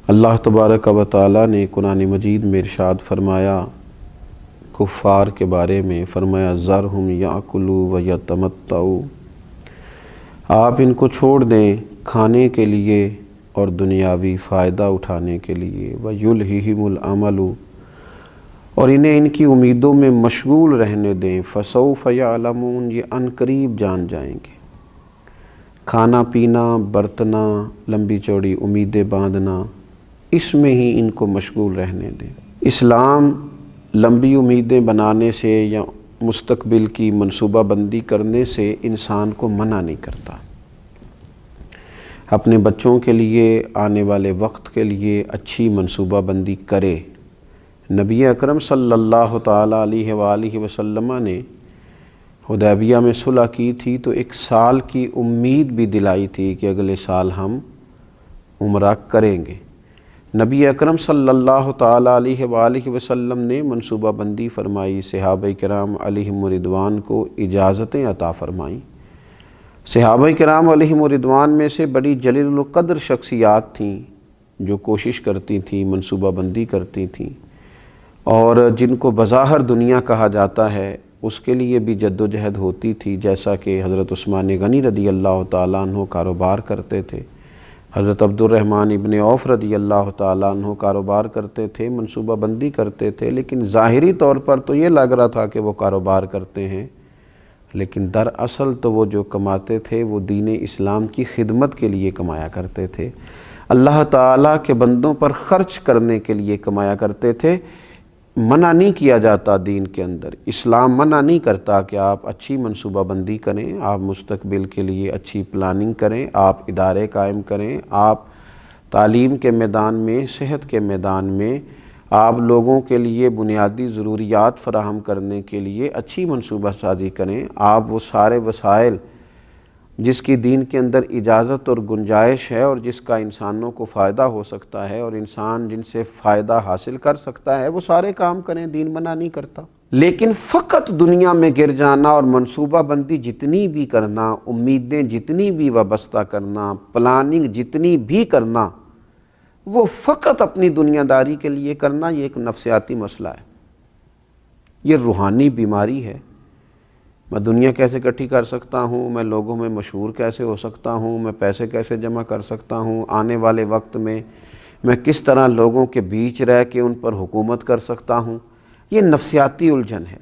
اللہ تبارک و تعالی نے قرآن مجید میں ارشاد فرمایا کفار کے بارے میں، فرمایا ذرہم یاکلوا ویتمتعوا، آپ ان کو چھوڑ دیں کھانے کے لیے اور دنیاوی فائدہ اٹھانے کے لیے، ویلہہم الامل، اور انہیں ان کی امیدوں میں مشغول رہنے دیں، فسوف یعلمون، یہ ان قریب جان جائیں گے۔ کھانا پینا، برتنا، لمبی چوڑی امیدیں باندھنا، اس میں ہی ان کو مشغول رہنے دیں۔ اسلام لمبی امیدیں بنانے سے یا مستقبل کی منصوبہ بندی کرنے سے انسان کو منع نہیں کرتا۔ اپنے بچوں کے لیے، آنے والے وقت کے لیے اچھی منصوبہ بندی کرے۔ نبی اکرم صلی اللہ تعالیٰ علیہ وآلہ وسلم نے حدیبیہ میں صلح کی تھی تو 1 سال کی امید بھی دلائی تھی کہ اگلے سال ہم عمرہ کریں گے۔ نبی اکرم صلی اللہ تعالیٰ علیہ وآلہ وسلم نے منصوبہ بندی فرمائی، صحابہ کرام علیہم رضوان کو اجازتیں عطا فرمائیں۔ صحابہ کرام علیہم رضوان میں سے بڑی جلیل القدر شخصیات تھیں جو کوشش کرتی تھیں، منصوبہ بندی کرتی تھیں، اور جن کو بظاہر دنیا کہا جاتا ہے اس کے لیے بھی جد و جہد ہوتی تھی، جیسا کہ حضرت عثمان غنی رضی اللہ تعالیٰ عنہ کاروبار کرتے تھے، حضرت عبد الرحمن ابن عوف رضی اللہ تعالیٰ عنہ کاروبار کرتے تھے، منصوبہ بندی کرتے تھے، لیکن ظاہری طور پر تو یہ لگ رہا تھا کہ وہ کاروبار کرتے ہیں، لیکن دراصل تو وہ جو کماتے تھے وہ دین اسلام کی خدمت کے لیے کمایا کرتے تھے، اللہ تعالیٰ کے بندوں پر خرچ کرنے کے لیے کمایا کرتے تھے۔ منع نہیں کیا جاتا دین کے اندر، اسلام منع نہیں کرتا کہ آپ اچھی منصوبہ بندی کریں، آپ مستقبل کے لیے اچھی پلاننگ کریں، آپ ادارے قائم کریں، آپ تعلیم کے میدان میں، صحت کے میدان میں، آپ لوگوں کے لیے بنیادی ضروریات فراہم کرنے کے لیے اچھی منصوبہ سازی کریں، آپ وہ سارے وسائل جس کی دین کے اندر اجازت اور گنجائش ہے اور جس کا انسانوں کو فائدہ ہو سکتا ہے اور انسان جن سے فائدہ حاصل کر سکتا ہے وہ سارے کام کریں، دین منع نہیں کرتا۔ لیکن فقط دنیا میں گر جانا اور منصوبہ بندی جتنی بھی کرنا، امیدیں جتنی بھی وابستہ کرنا، پلاننگ جتنی بھی کرنا، وہ فقط اپنی دنیا داری کے لیے کرنا، یہ ایک نفسیاتی مسئلہ ہے، یہ روحانی بیماری ہے۔ میں دنیا کیسے اکٹھی کر سکتا ہوں، میں لوگوں میں مشہور کیسے ہو سکتا ہوں، میں پیسے کیسے جمع کر سکتا ہوں، آنے والے وقت میں میں کس طرح لوگوں کے بیچ رہ کے ان پر حکومت کر سکتا ہوں، یہ نفسیاتی الجھن ہے،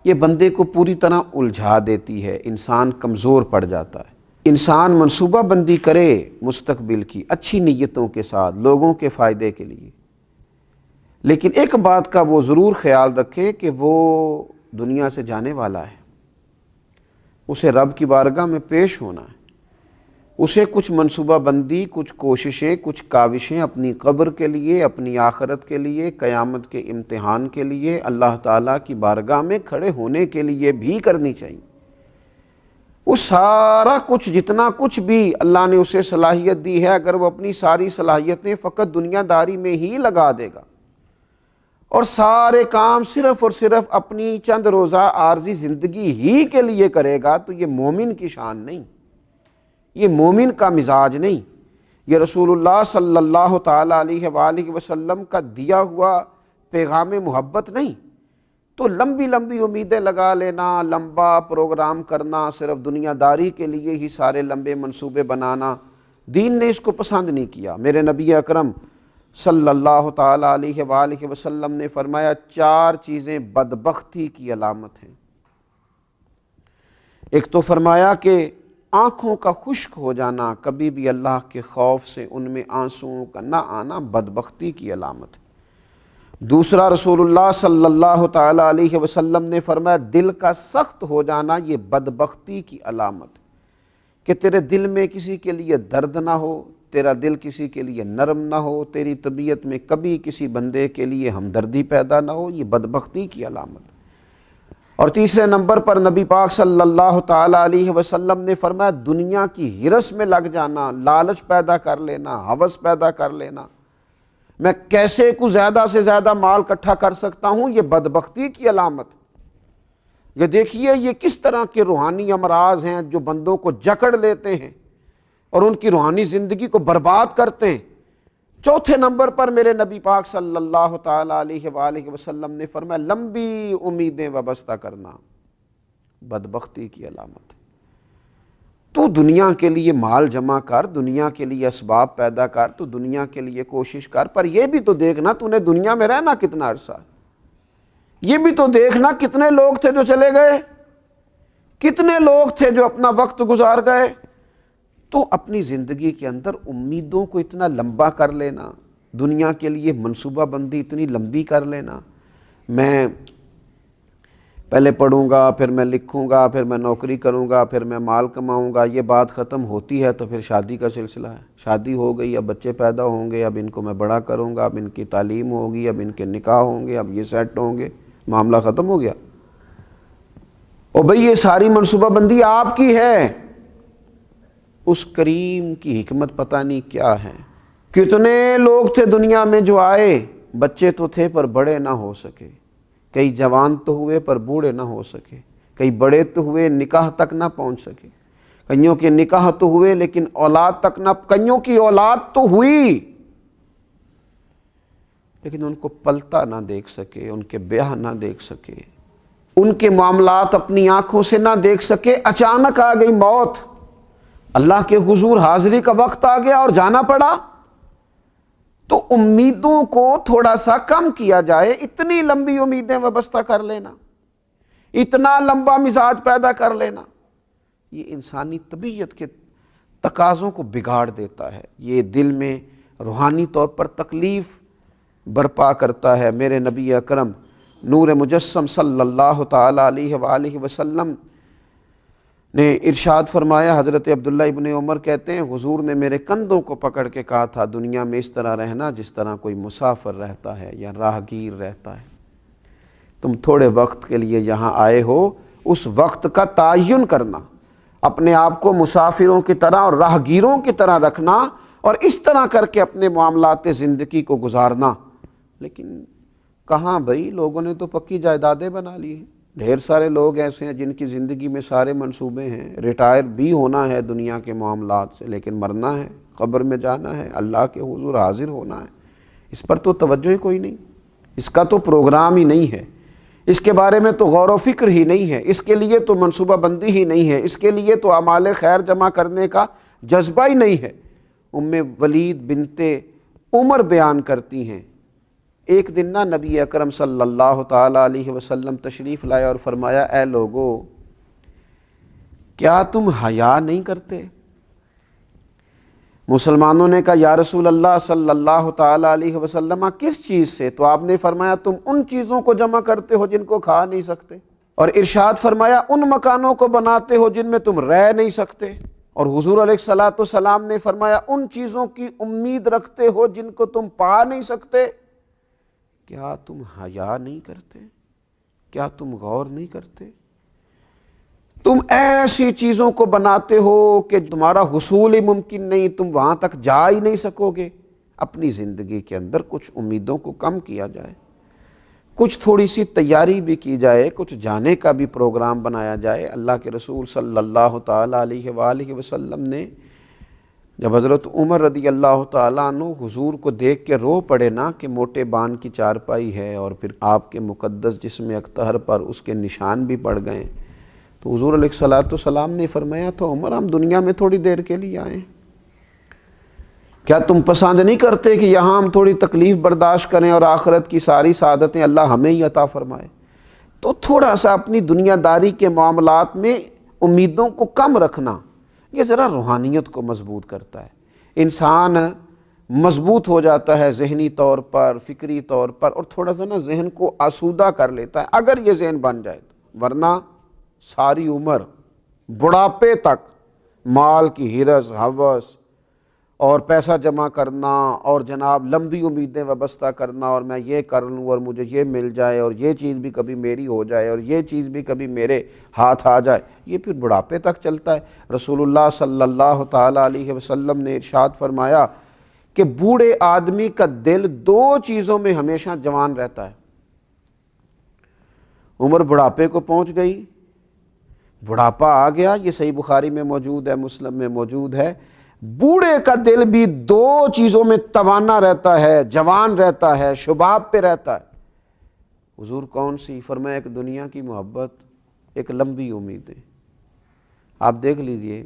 یہ بندے کو پوری طرح الجھا دیتی ہے، انسان کمزور پڑ جاتا ہے۔ انسان منصوبہ بندی کرے مستقبل کی اچھی نیتوں کے ساتھ، لوگوں کے فائدے کے لیے، لیکن ایک بات کا وہ ضرور خیال رکھے کہ وہ دنیا سے جانے والا ہے، اسے رب کی بارگاہ میں پیش ہونا ہے، اسے کچھ منصوبہ بندی، کچھ کوششیں، کچھ کاوشیں اپنی قبر کے لیے، اپنی آخرت کے لیے، قیامت کے امتحان کے لیے، اللہ تعالیٰ کی بارگاہ میں کھڑے ہونے کے لیے بھی کرنی چاہیے۔ وہ سارا کچھ، جتنا کچھ بھی اللہ نے اسے صلاحیت دی ہے، اگر وہ اپنی ساری صلاحیتیں فقط دنیا داری میں ہی لگا دے گا اور سارے کام صرف اور صرف اپنی چند روزہ عارضی زندگی ہی کے لیے کرے گا تو یہ مومن کی شان نہیں، یہ مومن کا مزاج نہیں، یہ رسول اللہ صلی اللہ تعالیٰ علیہ وآلہ وسلم کا دیا ہوا پیغام محبت نہیں۔ تو لمبی لمبی امیدیں لگا لینا، لمبا پروگرام کرنا، صرف دنیا داری کے لیے ہی سارے لمبے منصوبے بنانا، دین نے اس کو پسند نہیں کیا۔ میرے نبی اکرم صلی اللہ تعالیٰ علیہ وآلہ وسلم نے فرمایا 4 چیزیں بدبختی کی علامت ہیں۔ ایک تو فرمایا کہ آنکھوں کا خشک ہو جانا، کبھی بھی اللہ کے خوف سے ان میں آنسوؤں کا نہ آنا بدبختی کی علامت ہے۔ دوسرا، رسول اللہ صلی اللہ تعالیٰ علیہ وسلم نے فرمایا دل کا سخت ہو جانا یہ بدبختی کی علامت ہے، کہ تیرے دل میں کسی کے لیے درد نہ ہو، تیرا دل کسی کے لیے نرم نہ ہو، تیری طبیعت میں کبھی کسی بندے کے لیے ہمدردی پیدا نہ ہو، یہ بدبختی کی علامت ہے۔ اور تیسرے نمبر پر نبی پاک صلی اللہ تعالیٰ علیہ وسلم نے فرمایا دنیا کی ہرس میں لگ جانا، لالچ پیدا کر لینا، ہوس پیدا کر لینا، میں کیسے کو زیادہ سے زیادہ مال اکٹھا کر سکتا ہوں، یہ بدبختی کی علامت۔ یہ دیکھیے یہ کس طرح کے روحانی امراض ہیں جو بندوں کو جکڑ لیتے ہیں اور ان کی روحانی زندگی کو برباد کرتے ہیں۔ چوتھے نمبر پر میرے نبی پاک صلی اللہ تعالیٰ علیہ وآلہ وسلم نے فرمایا لمبی امیدیں وابستہ کرنا بدبختی کی علامت ہے۔ تو دنیا کے لیے مال جمع کر، دنیا کے لیے اسباب پیدا کر، تو دنیا کے لیے کوشش کر، پر یہ بھی تو دیکھنا تو نے دنیا میں رہنا کتنا عرصہ ہے، یہ بھی تو دیکھنا کتنے لوگ تھے جو چلے گئے، کتنے لوگ تھے جو اپنا وقت گزار گئے۔ تو اپنی زندگی کے اندر امیدوں کو اتنا لمبا کر لینا، دنیا کے لیے منصوبہ بندی اتنی لمبی کر لینا، میں پہلے پڑھوں گا، پھر میں لکھوں گا، پھر میں نوکری کروں گا، پھر میں مال کماؤں گا، یہ بات ختم ہوتی ہے تو پھر شادی کا سلسلہ ہے، شادی ہو گئی، اب بچے پیدا ہوں گے، اب ان کو میں بڑا کروں گا، اب ان کی تعلیم ہوگی، اب ان کے نکاح ہوں گے، اب یہ سیٹ ہوں گے، معاملہ ختم ہو گیا۔ اور بھئی یہ ساری منصوبہ بندی آپ کی ہے، اس کریم کی حکمت پتہ نہیں کیا ہے۔ کتنے لوگ تھے دنیا میں جو آئے، بچے تو تھے پر بڑے نہ ہو سکے، کئی جوان تو ہوئے پر بوڑھے نہ ہو سکے، کئی بڑے تو ہوئے نکاح تک نہ پہنچ سکے، کئیوں کے نکاح تو ہوئے لیکن اولاد تک نہ، کئیوں کی اولاد تو ہوئی لیکن ان کو پلتا نہ دیکھ سکے، ان کے بیاہ نہ دیکھ سکے، ان کے معاملات اپنی آنکھوں سے نہ دیکھ سکے۔ اچانک آ گئی موت، اللہ کے حضور حاضری کا وقت آ گیا اور جانا پڑا۔ تو امیدوں کو تھوڑا سا کم کیا جائے، اتنی لمبی امیدیں وابستہ کر لینا، اتنا لمبا مزاج پیدا کر لینا، یہ انسانی طبیعت کے تقاضوں کو بگاڑ دیتا ہے، یہ دل میں روحانی طور پر تکلیف برپا کرتا ہے۔ میرے نبی اکرم نور مجسم صلی اللہ تعالیٰ علیہ وآلہ وسلم نے ارشاد فرمایا، حضرت عبداللہ ابن عمر کہتے ہیں حضور نے میرے کندھوں کو پکڑ کے کہا تھا دنیا میں اس طرح رہنا جس طرح کوئی مسافر رہتا ہے یا راہگیر رہتا ہے، تم تھوڑے وقت کے لیے یہاں آئے ہو، اس وقت کا تعین کرنا، اپنے آپ کو مسافروں کی طرح اور راہگیروں کی طرح رکھنا اور اس طرح کر کے اپنے معاملات زندگی کو گزارنا۔ لیکن کہاں بھائی، لوگوں نے تو پکی جائیدادیں بنا لی ہیں، ڈھیر سارے لوگ ایسے ہیں جن کی زندگی میں سارے منصوبے ہیں، ریٹائر بھی ہونا ہے دنیا کے معاملات سے، لیکن مرنا ہے، قبر میں جانا ہے، اللہ کے حضور حاضر ہونا ہے، اس پر تو توجہ ہی کوئی نہیں، اس کا تو پروگرام ہی نہیں ہے، اس کے بارے میں تو غور و فکر ہی نہیں ہے، اس کے لیے تو منصوبہ بندی ہی نہیں ہے، اس کے لیے تو اعمال خیر جمع کرنے کا جذبہ ہی نہیں ہے۔ ولید بنت عمر بیان کرتی ہیں، ایک دن نا نبی اکرم صلی اللہ تعالیٰ علیہ وسلم تشریف لائے اور فرمایا، اے لوگو کیا تم حیا نہیں کرتے؟ مسلمانوں نے کہا یا رسول اللہ صلی اللہ تعالیٰ علیہ وسلم کس چیز سے؟ تو آپ نے فرمایا تم ان چیزوں کو جمع کرتے ہو جن کو کھا نہیں سکتے، اور ارشاد فرمایا ان مکانوں کو بناتے ہو جن میں تم رہ نہیں سکتے، اور حضور علیہ الصلوۃ والسلام نے فرمایا ان چیزوں کی امید رکھتے ہو جن کو تم پا نہیں سکتے۔ کیا تم حیا نہیں کرتے؟ کیا تم غور نہیں کرتے؟ تم ایسی چیزوں کو بناتے ہو کہ تمہارا حصول ہی ممکن نہیں، تم وہاں تک جا ہی نہیں سکو گے۔ اپنی زندگی کے اندر کچھ امیدوں کو کم کیا جائے، کچھ تھوڑی سی تیاری بھی کی جائے، کچھ جانے کا بھی پروگرام بنایا جائے۔ اللہ کے رسول صلی اللہ تعالیٰ علیہ وآلہ وسلم نے جب حضرت عمر رضی اللہ تعالیٰ عنہ حضور کو دیکھ کے رو پڑے نا کہ موٹے بان کی چارپائی ہے اور پھر آپ کے مقدس جسم اکتہر پر اس کے نشان بھی پڑ گئے، تو حضور علیہ الصلوۃ والسلام نے فرمایا تو عمر ہم دنیا میں تھوڑی دیر کے لیے آئے، کیا تم پسند نہیں کرتے کہ یہاں ہم تھوڑی تکلیف برداشت کریں اور آخرت کی ساری سعادتیں اللہ ہمیں ہی عطا فرمائے؟ تو تھوڑا سا اپنی دنیا داری کے معاملات میں امیدوں کو کم رکھنا، یہ ذرا روحانیت کو مضبوط کرتا ہے، انسان مضبوط ہو جاتا ہے ذہنی طور پر، فکری طور پر، اور تھوڑا سا نا ذہن کو آسودہ کر لیتا ہے اگر یہ ذہن بن جائے تو، ورنہ ساری عمر بڑھاپے تک مال کی ہرس ہوس اور پیسہ جمع کرنا اور جناب لمبی امیدیں وابستہ کرنا، اور میں یہ کر لوں اور مجھے یہ مل جائے اور یہ چیز بھی کبھی میری ہو جائے اور یہ چیز بھی کبھی میرے ہاتھ آ جائے، یہ پھر بڑھاپے تک چلتا ہے۔ رسول اللہ صلی اللہ تعالیٰ علیہ وسلم نے ارشاد فرمایا کہ بوڑھے آدمی کا دل دو چیزوں میں ہمیشہ جوان رہتا ہے۔ عمر بڑھاپے کو پہنچ گئی، بڑھاپا آ گیا، یہ صحیح بخاری میں موجود ہے، مسلم میں موجود ہے، بوڑھے کا دل بھی دو چیزوں میں توانا رہتا ہے، جوان رہتا ہے، شباب پہ رہتا ہے۔ حضور کون سی؟ فرمایا ایک دنیا کی محبت، ایک لمبی امیدیں۔ آپ دیکھ لیجئے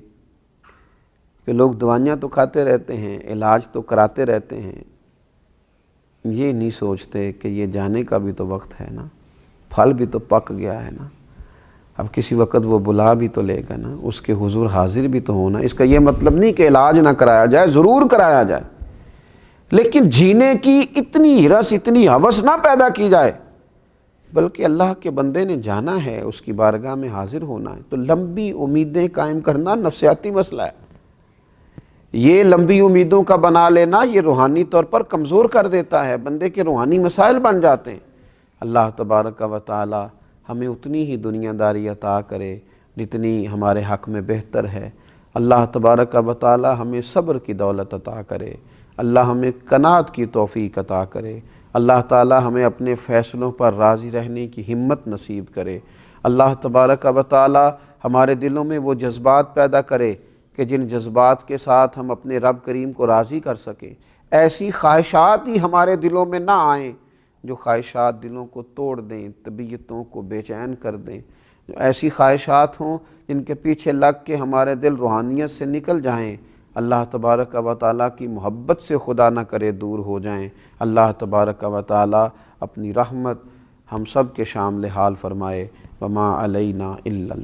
کہ لوگ دوائیاں تو کھاتے رہتے ہیں، علاج تو کراتے رہتے ہیں، یہ نہیں سوچتے کہ یہ جانے کا بھی تو وقت ہے نا، پھل بھی تو پک گیا ہے نا، اب کسی وقت وہ بلا بھی تو لے گا نا، اس کے حضور حاضر بھی تو ہونا۔ اس کا یہ مطلب نہیں کہ علاج نہ کرایا جائے، ضرور کرایا جائے، لیکن جینے کی اتنی ہرس، اتنی ہوس نہ پیدا کی جائے، بلکہ اللہ کے بندے نے جانا ہے، اس کی بارگاہ میں حاضر ہونا ہے، تو لمبی امیدیں قائم کرنا نفسیاتی مسئلہ ہے۔ یہ لمبی امیدوں کا بنا لینا یہ روحانی طور پر کمزور کر دیتا ہے، بندے کے روحانی مسائل بن جاتے ہیں۔ اللہ تبارک و تعالی ہمیں اتنی ہی دنیا داری عطا کرے جتنی ہمارے حق میں بہتر ہے۔ اللہ تبارک و تعالی ہمیں صبر کی دولت عطا کرے، اللہ ہمیں قناعت کی توفیق عطا کرے، اللہ تعالی ہمیں اپنے فیصلوں پر راضی رہنے کی ہمت نصیب کرے۔ اللہ تبارک و تعالی ہمارے دلوں میں وہ جذبات پیدا کرے کہ جن جذبات کے ساتھ ہم اپنے رب کریم کو راضی کر سکیں۔ ایسی خواہشات ہی ہمارے دلوں میں نہ آئیں جو خواہشات دلوں کو توڑ دیں، طبیعتوں کو بے چین کر دیں، جو ایسی خواہشات ہوں جن کے پیچھے لگ کے ہمارے دل روحانیت سے نکل جائیں، اللہ تبارک و تعالیٰ کی محبت سے خدا نہ کرے دور ہو جائیں۔ اللہ تبارک و تعالیٰ اپنی رحمت ہم سب کے شامل حال فرمائے۔ وما علینا الا